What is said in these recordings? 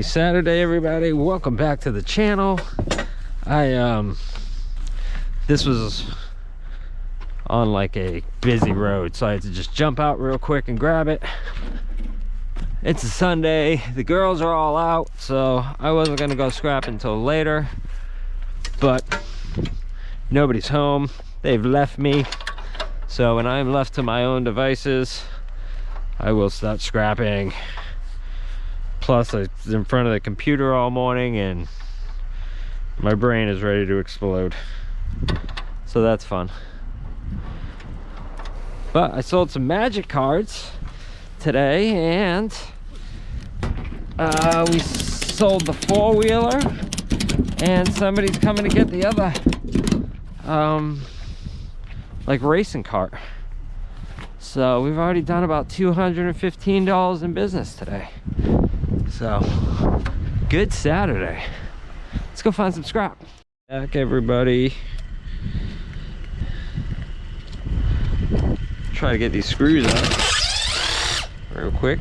Saturday, everybody. Welcome back to the channel. This was on like a busy road, so I had to just jump out real quick and grab it. It's a Sunday, the girls are all out, so I wasn't gonna go scrap until later, but nobody's home. They've left me, so when I'm left to my own devices, I will start scrapping. Plus, I was in front of the computer all morning and my brain is ready to explode. So that's fun. But I sold some magic cards today, and we sold the four-wheeler, and somebody's coming to get the other like racing cart. So we've already done about $215 in business today. So good Saturday. Let's go find some scrap. Back, everybody. Try to get these screws out real quick.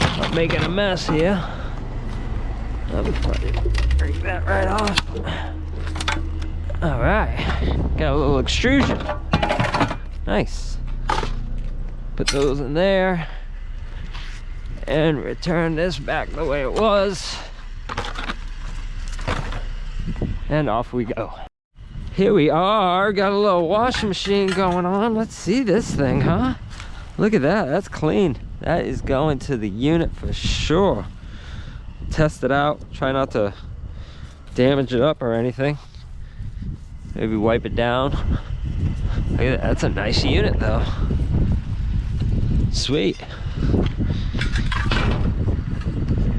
I'm making a mess here. Let me break that right off. All right, got a little extrusion. Nice. Put those in there and return this back the way it was. And off we go. Here we are, got a little washing machine going on. Let's see this thing, huh? Look at that, that's clean. That is going to the unit for sure. Test it out, try not to damage it up or anything. Maybe wipe it down. Look at that. That's a nice unit though. Sweet.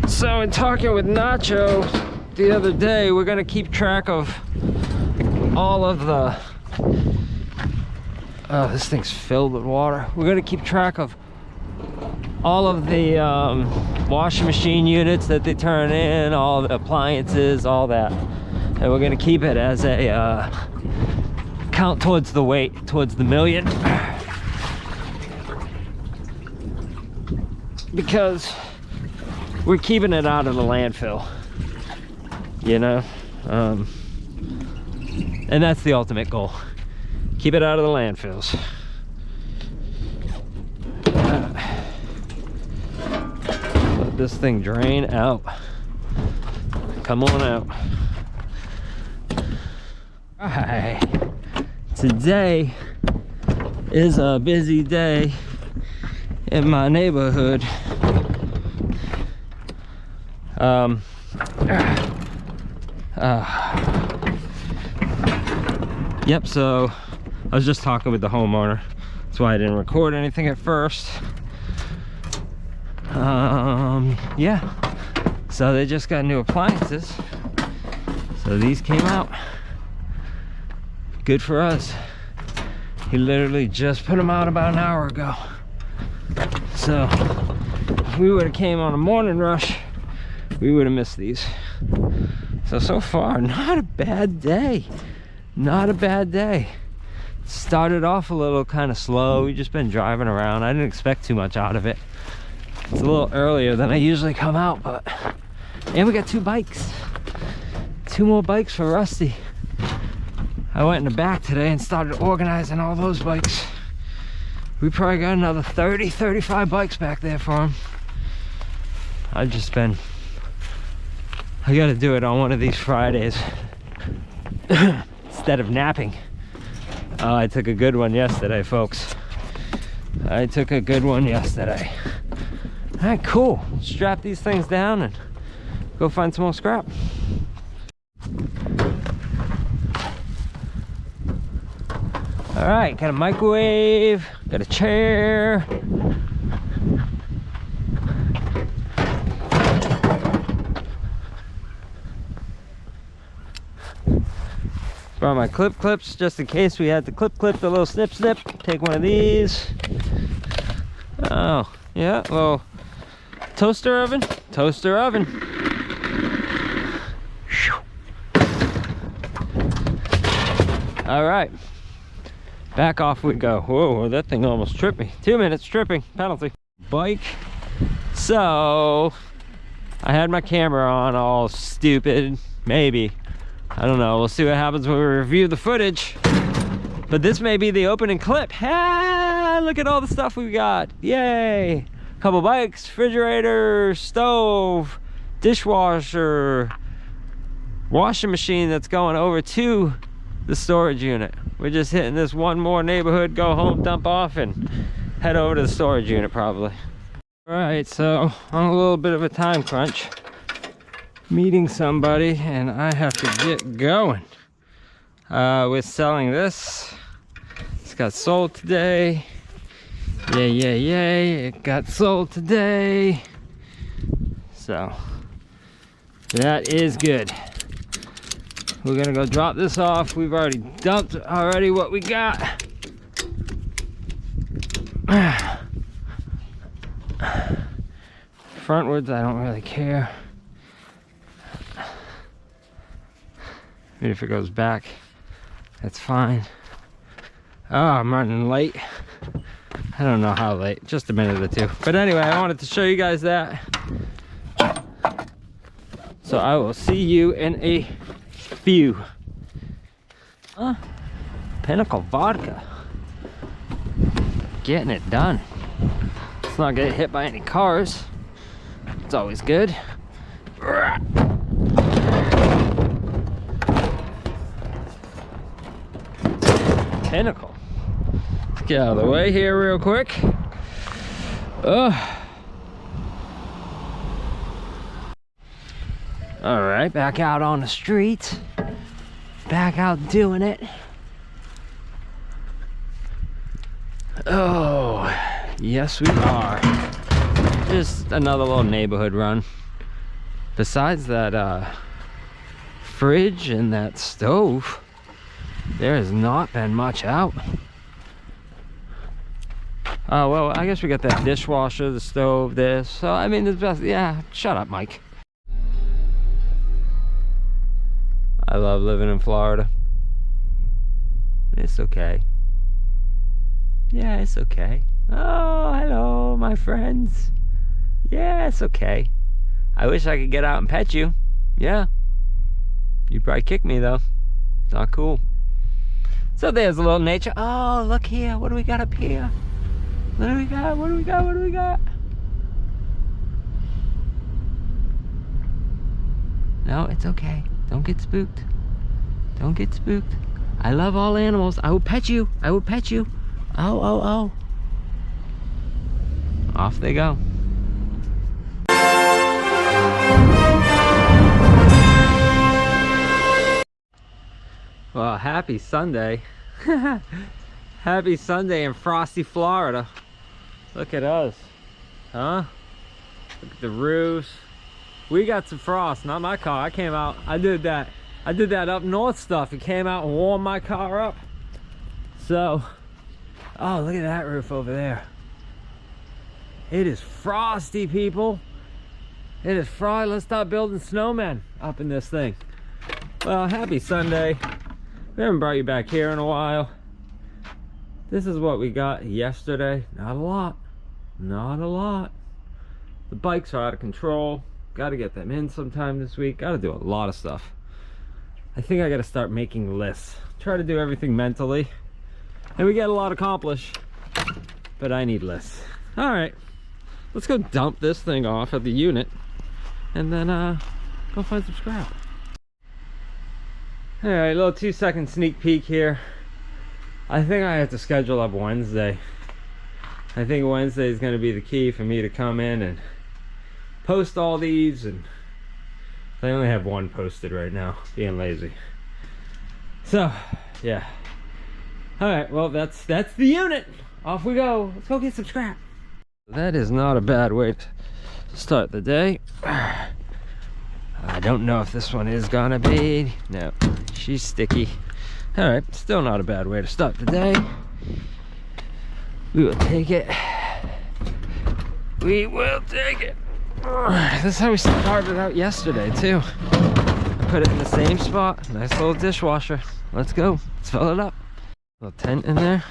So in talking with Nacho the other day, we're gonna keep track of all of the this thing's filled with water. We're gonna keep track of all of the washing machine units that they turn in, all the appliances, all that, and we're gonna keep it as a count towards the weight, towards the million, because we're keeping it out of the landfill, you know, and that's the ultimate goal. Keep it out of the landfills. Let this thing drain out. Come on out. Alright, today is a busy day in my neighborhood. Yep, so I was just talking with the homeowner. That's why I didn't record anything at first. Yeah, so they just got new appliances, so these came out. Good for us. He literally just put them out about an hour ago. So if we would have came on a morning rush, we would have missed these. So far, not a bad day. Not a bad day. Started off a little kind of slow. We've just been driving around. I didn't expect too much out of it. It's a little earlier than I usually come out, but... And we got 2 bikes. 2 more bikes for Rusty. I went in the back today and started organizing all those bikes. We probably got another 30, 35 bikes back there for him. I've just been... I gotta do it on one of these Fridays. Instead of napping. Oh, I took a good one yesterday, folks. I took a good one yesterday. All right, cool. Strap these things down and go find some more scrap. All right, got a microwave, got a chair. Brought my clips just in case we had to clip the little snip. Take one of these. Oh, yeah, little toaster oven. All right, back off we go. Whoa, that thing almost tripped me. 2 minutes tripping penalty. Bike. So I had my camera on all stupid, maybe. I don't know, we'll see what happens when we review the footage. But this may be the opening clip. Ah, look at all the stuff we got. Yay. Couple bikes, refrigerator, stove, dishwasher, washing machine that's going over to the storage unit. We're just hitting this one more neighborhood, go home, dump off, and head over to the storage unit probably. All right, so on a little bit of a time crunch, meeting somebody, and I have to get going. We're selling this. It's got sold today. Yay, yay, yay, it got sold today. So that is good. We're gonna go drop this off. We've already dumped what we got. Frontwards, I don't really care. Maybe if it goes back, that's fine. Oh, I'm running late. I don't know how late, just a minute or two. But anyway, I wanted to show you guys that. So I will see you in a few. Pinnacle vodka. Getting it done. Let's not get hit by any cars. It's always good. Pinnacle. Let's get out of the way here real quick. All right, back out on the street. Back out doing it. Oh, yes we are. Just another little neighborhood run. Besides that fridge and that stove, there has not been much out. Oh, well, I guess we got that dishwasher, the stove, this. So, I mean, yeah, shut up, Mike. I love living in Florida. It's okay. Yeah, it's okay. Oh, hello, my friends. Yeah, it's okay. I wish I could get out and pet you. Yeah. You'd probably kick me, though. Not cool. So there's a little nature. Oh, look here. What do we got up here? What do we got? What do we got? What do we got? No, it's okay. Don't get spooked. Don't get spooked. I love all animals. I will pet you. I will pet you. Oh, oh, oh. Off they go. Well, happy Sunday. Happy Sunday in frosty Florida. Look at us. Huh? Look at the roofs. We got some frost, not my car. I came out, I did that up north stuff. It came out and warmed my car up. So, oh, look at that roof over there. It is frosty, people. It is frosty. Let's start building snowmen up in this thing. Well, happy Sunday. We haven't brought you back here in a while. This is what we got yesterday. Not a lot. Not a lot. The bikes are out of control. Got to get them in sometime this week. Got to do a lot of stuff. I think I got to start making lists. Try to do everything mentally. And we get a lot accomplished. But I need lists. Alright. Let's go dump this thing off at the unit. And then go find some scrap. Alright, little 2-second sneak peek here. I think I have to schedule up Wednesday. I think Wednesday is going to be the key for me to come in and post all these, and I only have one posted right now, being lazy. So, yeah. Alright, well that's the unit. Off we go. Let's go get some scrap. That is not a bad way to start the day. I don't know if this one is gonna be. No, she's sticky. Alright, still not a bad way to start the day. We will take it. We will take it. This is how we started out yesterday too. Put it in the same spot. Nice little dishwasher. Let's go. Let's fill it up. Little tent in there.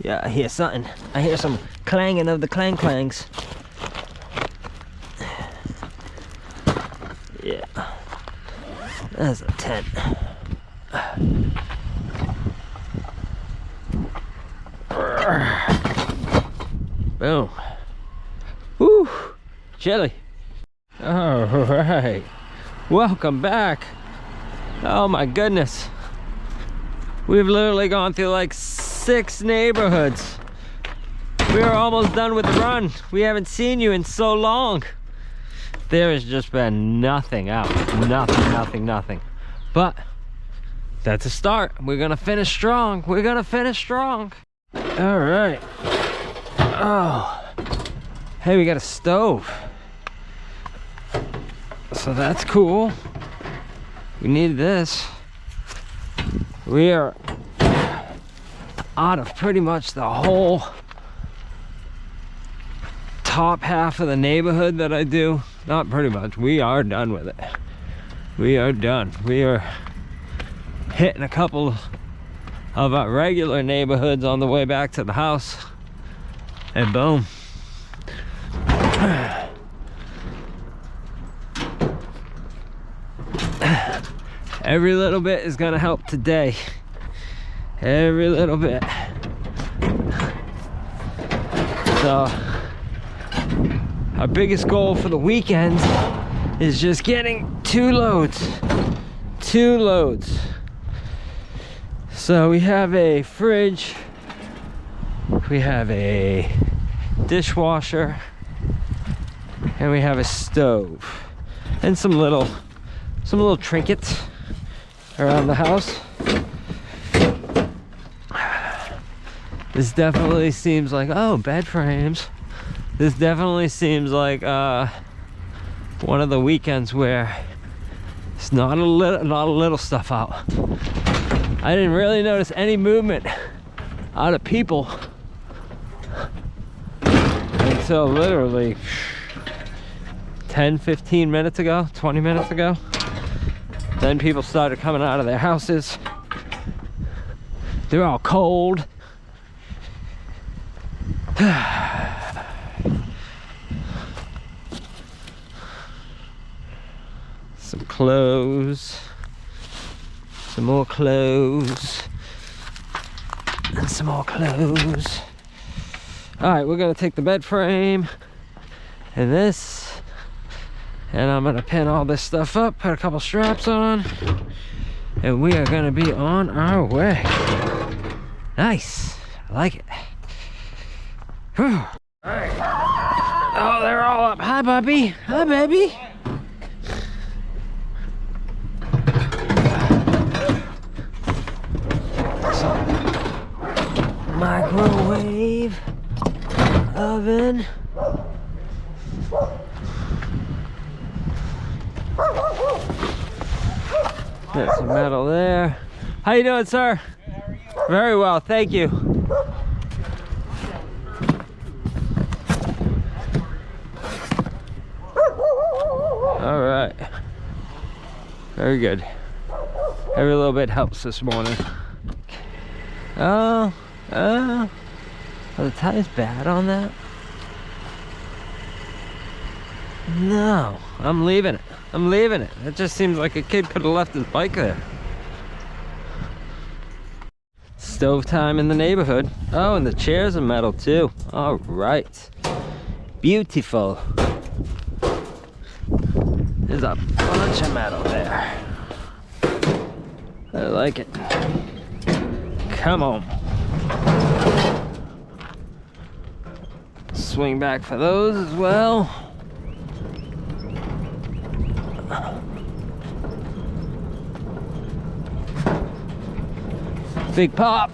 Yeah, I hear something. I hear some clanging of the clangs. Yeah. That's a tent. Boom. Woo! Chilly. All right. Welcome back. Oh my goodness. We've literally gone through like 6 neighborhoods. We are almost done with the run. We haven't seen you in so long. There has just been nothing out. Nothing. But that's a start. We're gonna finish strong. We're gonna finish strong. All right. Oh. Hey, we got a stove. So that's cool. We need this. We are out of pretty much the whole top half of the neighborhood that I do. Not pretty much, we are done with it. We are done. We are hitting a couple of our regular neighborhoods on the way back to the house. And boom. Every little bit is gonna help today. Every little bit. So our biggest goal for the weekend is just getting 2 loads. 2 loads. So we have a fridge, we have a dishwasher, and we have a stove, and some little trinkets around the house. This definitely seems like, oh, bed frames. This definitely seems like one of the weekends where it's not a little stuff out. I didn't really notice any movement out of people until literally 10-15 minutes ago, 20 minutes ago. Then people started coming out of their houses. They're all cold. Some clothes. Some more clothes. And some more clothes. Alright, we're gonna take the bed frame and this. And I'm gonna pin all this stuff up, put a couple straps on, and we are gonna be on our way. Nice, I like it. Whew. All right. Oh, they're all up. Hi, Bubby. Hi, baby. Microwave, oven. There's some metal there. How you doing, sir? Good, how are you? Very well, thank you. All right. Very good. Every little bit helps this morning. Oh, are the tires bad on that? No, I'm leaving it. I'm leaving it. It just seems like a kid could have left his bike there. Stove time in the neighborhood. Oh, and the chairs are metal too. All right. Beautiful. There's a bunch of metal there. I like it. Come on. Swing back for those as well. Big pop.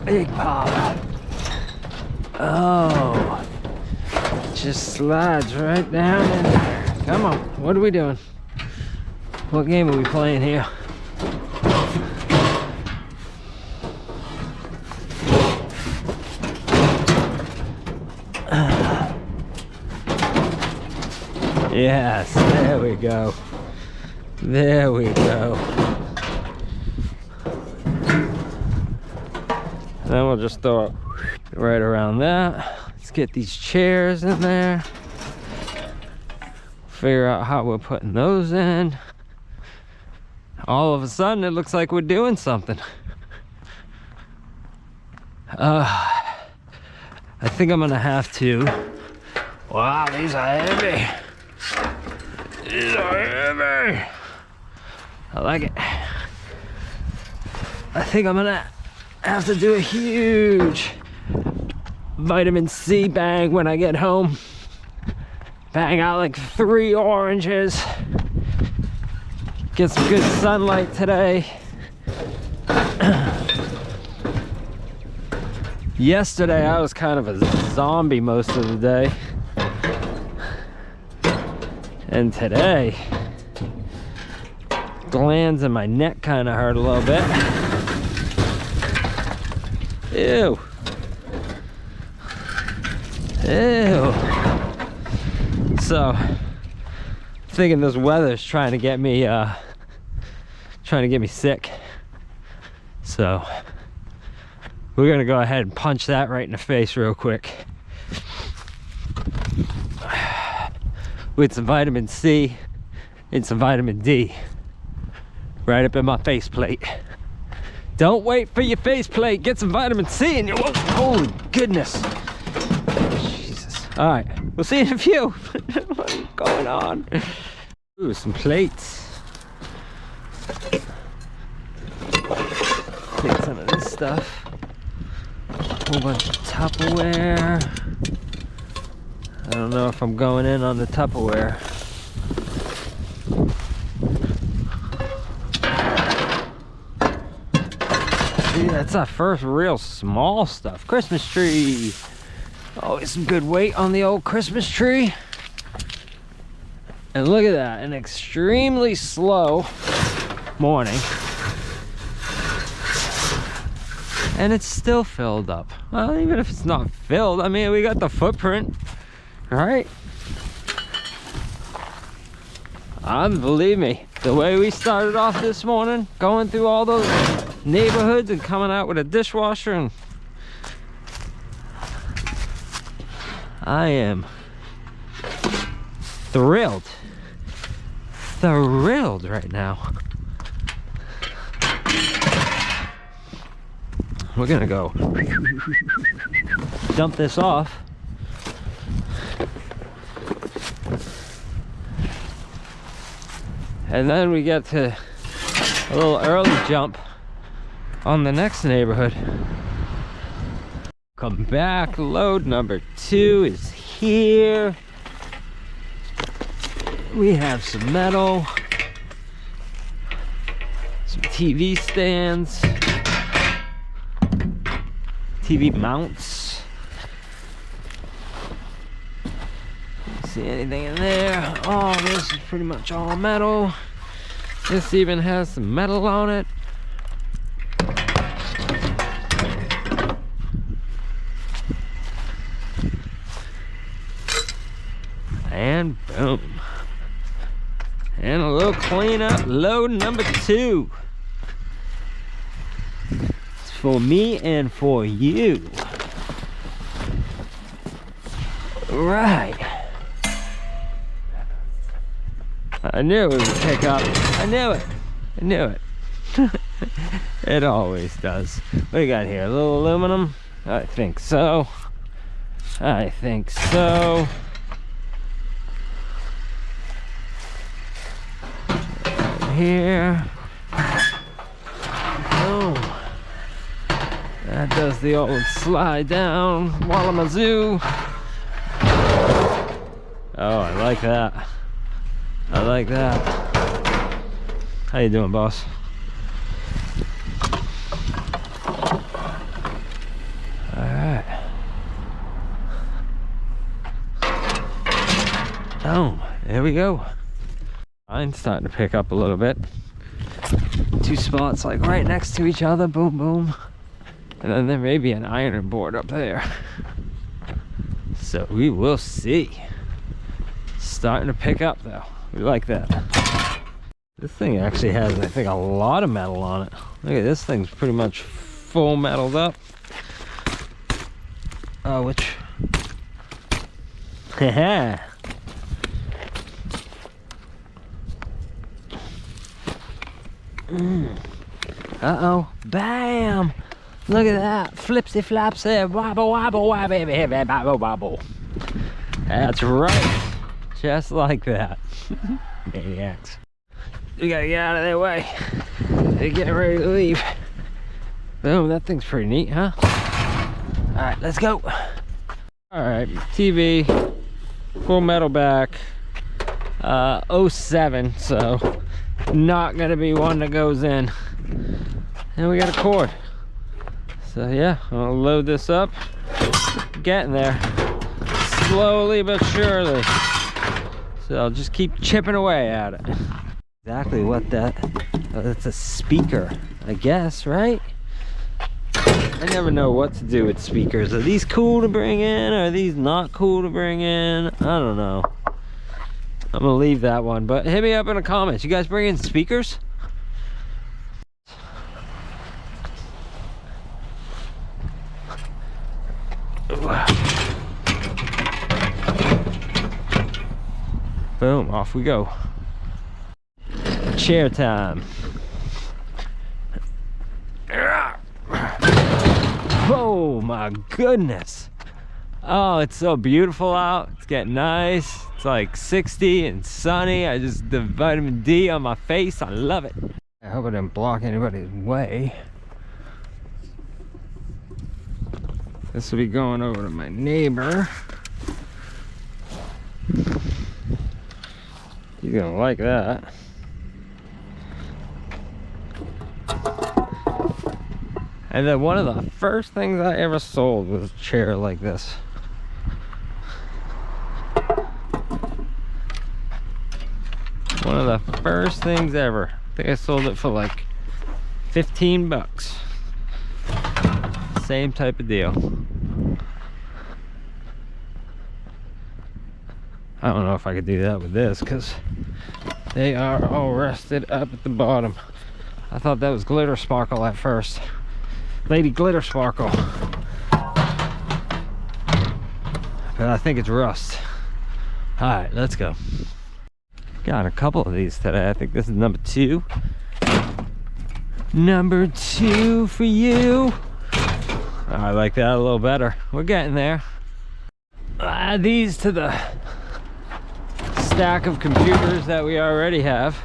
Big pop. Oh. Just slides right down in there. Come on. What are we doing? What game are we playing here? Yes, there we go. There we go. then we'll just throw it right around that. Let's get these chairs in there. Figure out how we're putting those in. All of a sudden, it looks like we're doing something. I think I'm gonna have to. Wow, these are heavy. These are heavy. I like it. I think I'm gonna have to do a huge vitamin C bag when I get home. Bang out like 3 oranges. Get some good sunlight today. Yesterday I was kind of a zombie most of the day. And today, glands in my neck kind of hurt a little bit. Ew. Ew. So, thinking this weather's trying to get me sick. So, we're gonna go ahead and punch that right in the face real quick. With some vitamin C and some vitamin D. Right up in my faceplate. Don't wait for your faceplate. Get some vitamin C in your... Holy goodness. Jesus. All right, we'll see you in a few. What's going on? Ooh, some plates. Take some of this stuff. A whole bunch of Tupperware. I don't know if I'm going in on the Tupperware. See, that's our first real small stuff. Christmas tree. Always some good weight on the old Christmas tree. And look at that, an extremely slow morning. And it's still filled up. Well, even if it's not filled, I mean, we got the footprint, right? Believe me, the way we started off this morning, going through all those neighborhoods and coming out with a dishwasher, and I am thrilled right now. We're gonna go dump this off. And then we get to a little early jump on the next neighborhood. Come back, load number 2 is here. We have some metal, some TV stands, TV mounts. See anything in there? Oh, this is pretty much all metal. This even has some metal on it. And boom. And a little cleanup, load number 2. It's for me and for you. Right. I knew it would pick up. I knew it. I knew it. It always does. What do you got here? A little aluminum? I think so. I think so. Here. Oh. That does the old slide down. Wallamazoo. Oh, I like that. I like that. How you doing, boss? Alright. Oh, there we go. Mine's starting to pick up a little bit. 2 spots like right next to each other. Boom, boom. And then there may be an ironing board up there. So we will see. Starting to pick up though. We like that. This thing actually has, I think, a lot of metal on it. Look at this thing's pretty much full metaled up. Oh, which? Haha. Uh-oh. Bam! Look at that. Flipsy flapsy. Wobble wobble wobble wobble wobble. That's right. Just like that. Maniacs. We gotta get out of their way. They're getting ready to leave. Boom, that thing's pretty neat, huh? Alright, let's go. Alright, TV, full metal back, 07, so not gonna be one that goes in. And we got a cord. So yeah, I'll load this up. Getting there. Slowly but surely. So I'll just keep chipping away at it. Exactly what that, that's a speaker, I guess, right? I never know what to do with speakers. Are these cool to bring in? Are these not cool to bring in? I don't know. I'm gonna leave that one, but hit me up in the comments. You guys bring in speakers? Boom, off we go. Chair time. Oh my goodness. Oh, it's so beautiful out. It's getting nice. It's like 60 and sunny. I just the vitamin D on my face. I love it. I hope I didn't block anybody's way. This will be going over to my neighbor. He's gonna like that. And then one of the first things I ever sold was a chair like this. One of the first things ever. I think I sold it for like 15 bucks. Same type of deal. I don't know if I could do that with this because they are all rested up at the bottom. I thought that was glitter sparkle at first. Lady Glitter Sparkle. But I think it's rust. Alright, let's go. Got a couple of these today. I think this is number 2. Number 2 for you. I like that a little better. We're getting there. Add these to the stack of computers that we already have.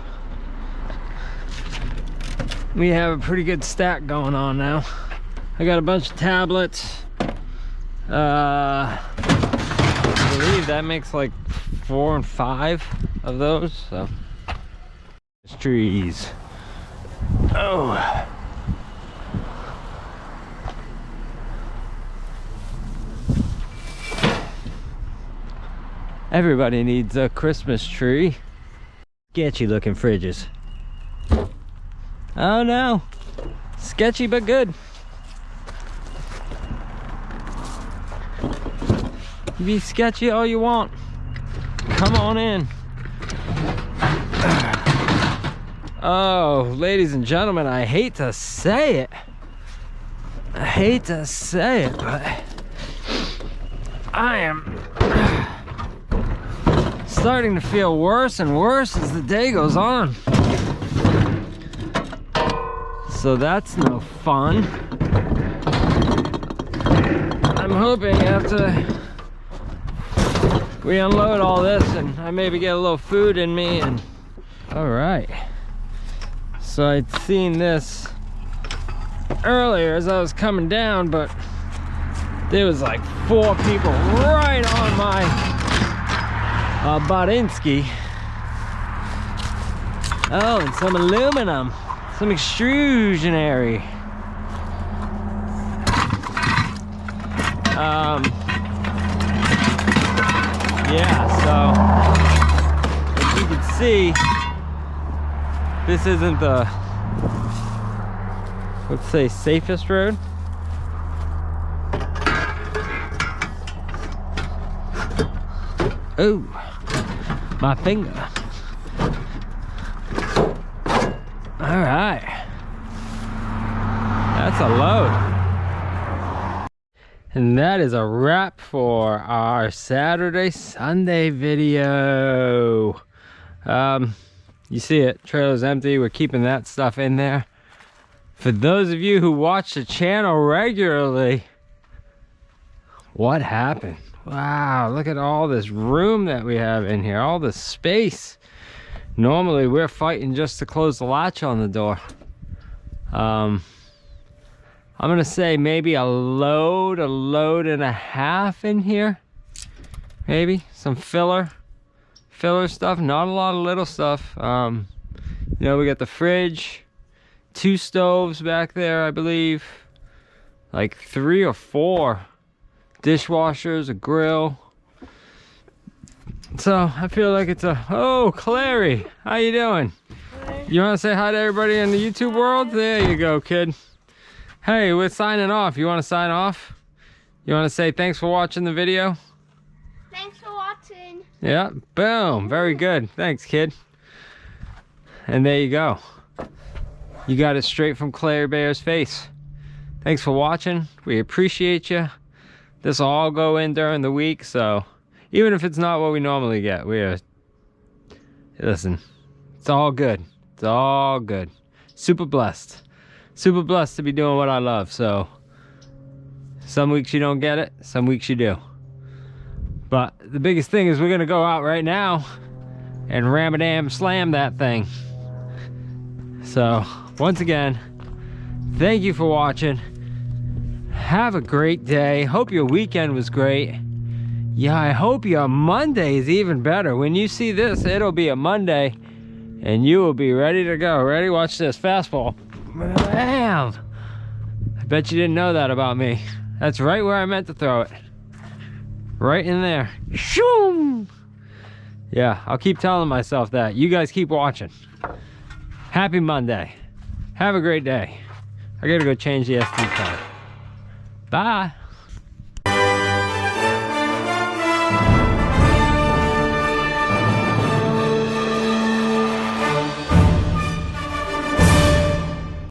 We have a pretty good stack going on now. I got a bunch of tablets. I believe that makes like 4 and 5 of those. So, trees. Oh. Everybody needs a Christmas tree. Sketchy looking fridges. Oh no. Sketchy but good. You be sketchy all you want. Come on in. Oh, ladies and gentlemen, I hate to say it. I hate to say it, but I am starting to feel worse and worse as the day goes on. So that's no fun. I'm hoping after we unload all this and I maybe get a little food in me and all right. So I'd seen this earlier as I was coming down, but there was like 4 people right on my Bodinsky. Oh, and some aluminum, some extrusionary. Yeah, so as you can see, this isn't the, let's say, safest road. Oh, my finger. All right, that's a load. And that is a wrap for our Saturday, Sunday video. You see it, trailer's empty. We're keeping that stuff in there. For those of you who watch the channel regularly, what happened? Wow, look at all this room that we have in here, all this space. Normally we're fighting just to close the latch on the door. I'm gonna say maybe a load and a half in here. Maybe some filler stuff, not a lot of little stuff. You know, we got the fridge, 2 stoves back there, I believe, like 3 or 4 dishwashers, a grill. So I feel like it's a, oh, Clary, how you doing? You want to say hi to everybody in the YouTube world? There you go, kid. Hey, we're signing off. You want to sign off? You want to say thanks for watching the video? Thanks for watching. Yeah, boom. Very good. Thanks, kid. And there you go. You got it straight from Claire Bear's face. Thanks for watching. We appreciate you. This will all go in during the week, so even if it's not what we normally get, listen, it's all good. It's all good. Super blessed. Super blessed to be doing what I love. So some weeks you don't get it, some weeks you do. But the biggest thing is we're gonna go out right now and ram-a-dam slam that thing. So once again, thank you for watching. Have a great day. Hope your weekend was great. Yeah, I hope your Monday is even better. When you see this, it'll be a Monday and you will be ready to go. Ready? Watch this. Fastball. Bam! I bet you didn't know that about me. That's right where I meant to throw it. Right in there. Shoom! Yeah, I'll keep telling myself that. You guys keep watching. Happy Monday. Have a great day. I gotta go change the SD card. Bye.